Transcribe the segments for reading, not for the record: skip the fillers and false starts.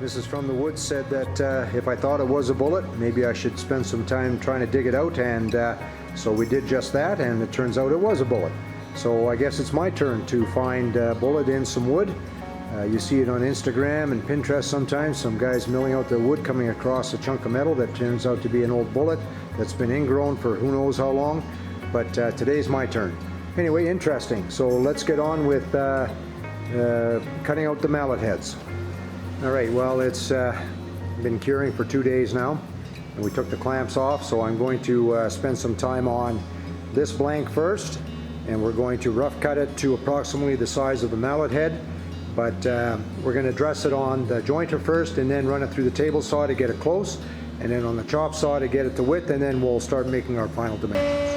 Mrs. from the Woods said that if I thought it was a bullet, maybe I should spend some time trying to dig it out, and so we did just that, and it turns out it was a bullet. So I guess it's my turn to find a bullet in some wood. You see it on Instagram and Pinterest sometimes, some guys milling out their wood coming across a chunk of metal that turns out to be an old bullet that's been ingrown for who knows how long, but today's my turn. Anyway, interesting. So let's get on with cutting out the mallet heads. Alright, well, it's been curing for 2 days now, and we took the clamps off, so I'm going to spend some time on this blank first, and we're going to rough cut it to approximately the size of the mallet head, but we're going to dress it on the jointer first and then run it through the table saw to get it close, and then on the chop saw to get it to width, and then we'll start making our final dimensions.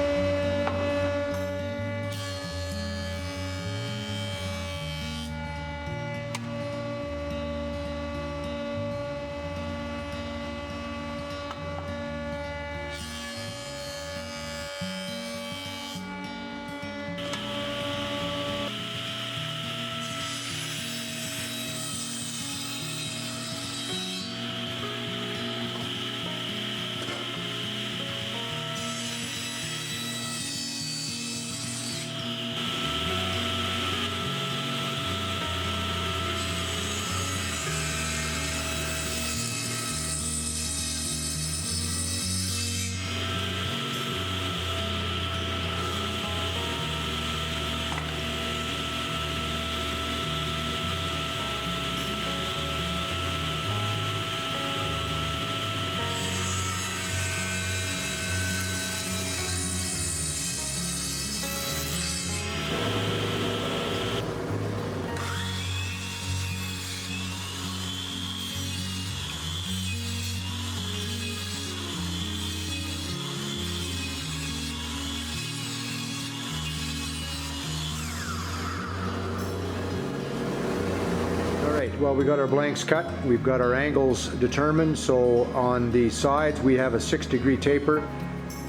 Well, we got our blanks cut, we've got our angles determined, so on the sides we have a 6-degree taper,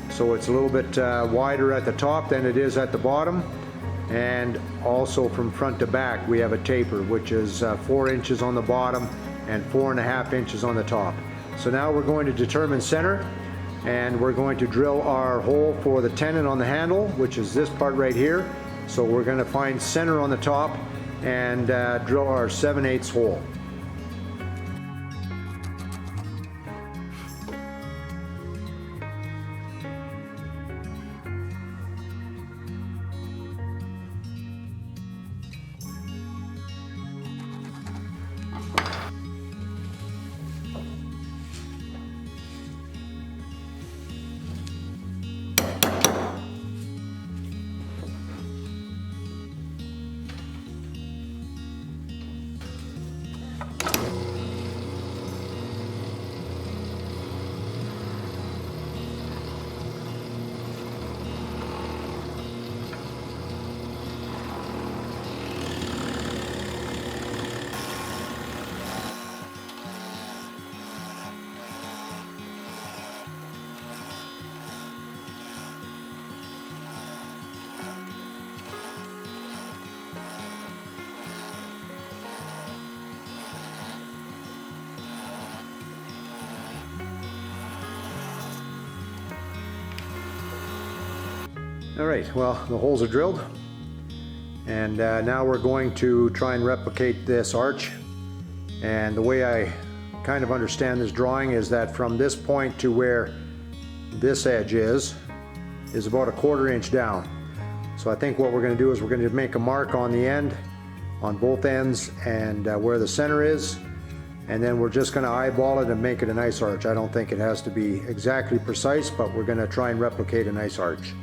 so it's a little bit wider at the top than it is at the bottom, and also from front to back we have a taper which is 4 inches on the bottom and 4.5 inches on the top. So now we're going to determine center, and we're going to drill our hole for the tenon on the handle, which is this part right here. So we're going to find center on the top and drill our 7/8 hole. Alright, well, the holes are drilled, and now we're going to try and replicate this arch. And the way I kind of understand this drawing is that from this point to where this edge is about a 1/4 inch down. So I think what we're going to do is we're going to make a mark on the end, on both ends, and where the center is, and then we're just going to eyeball it and make it a nice arch. I don't think it has to be exactly precise, but we're going to try and replicate a nice arch.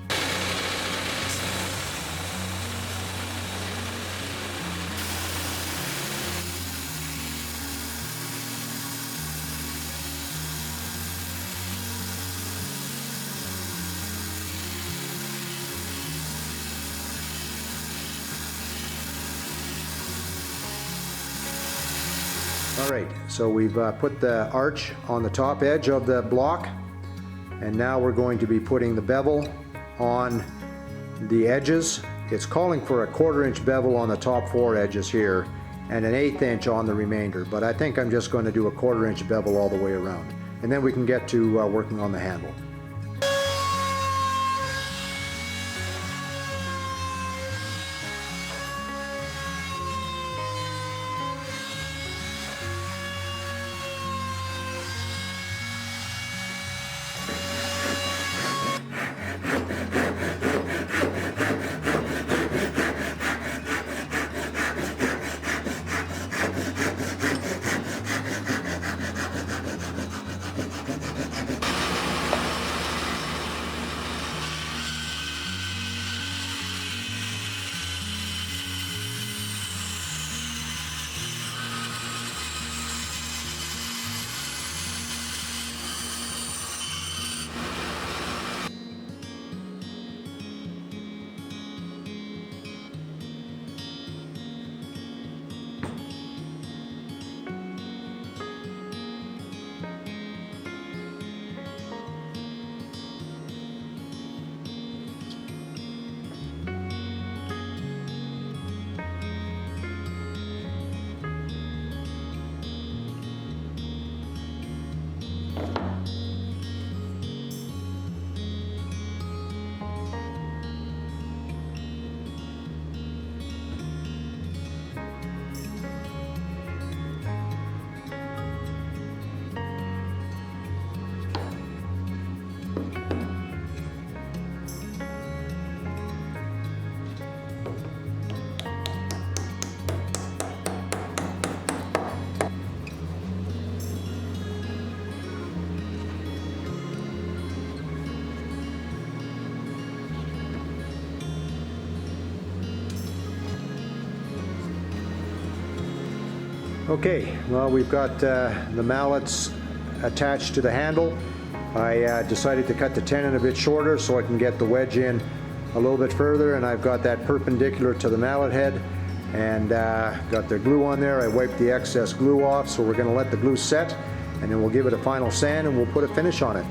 Alright, so we've put the arch on the top edge of the block, and now we're going to be putting the bevel on the edges. It's calling for a 1/4 inch bevel on the top 4 edges here, and an 1/8 inch on the remainder, but I think I'm just going to do a 1/4 inch bevel all the way around. And then we can get to working on the handle. Okay, well, we've got the mallets attached to the handle. I decided to cut the tenon a bit shorter so I can get the wedge in a little bit further, and I've got that perpendicular to the mallet head, and got the glue on there. I wiped the excess glue off, so we're going to let the glue set, and then we'll give it a final sand and we'll put a finish on it.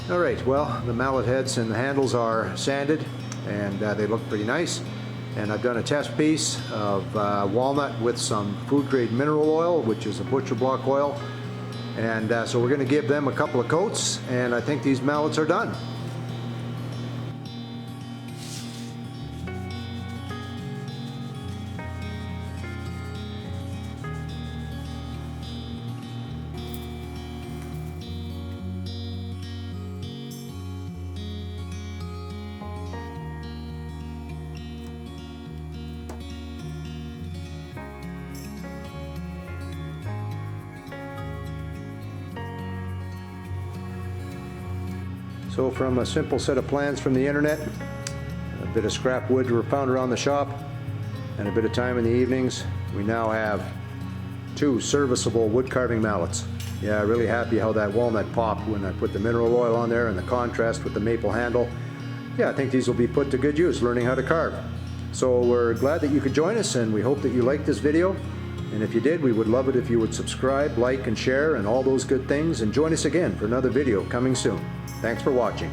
All right, well, the mallet heads and the handles are sanded, and they look pretty nice. And I've done a test piece of walnut with some food grade mineral oil, which is a butcher block oil. And so we're going to give them a couple of coats, and I think these mallets are done. So from a simple set of plans from the internet, a bit of scrap wood we found around the shop, and a bit of time in the evenings, we now have 2 serviceable wood carving mallets. Yeah, really happy how that walnut popped when I put the mineral oil on there and the contrast with the maple handle. Yeah, I think these will be put to good use learning how to carve. So we're glad that you could join us, and we hope that you liked this video. And if you did, we would love it if you would subscribe, like, and share, and all those good things, and join us again for another video coming soon. Thanks for watching.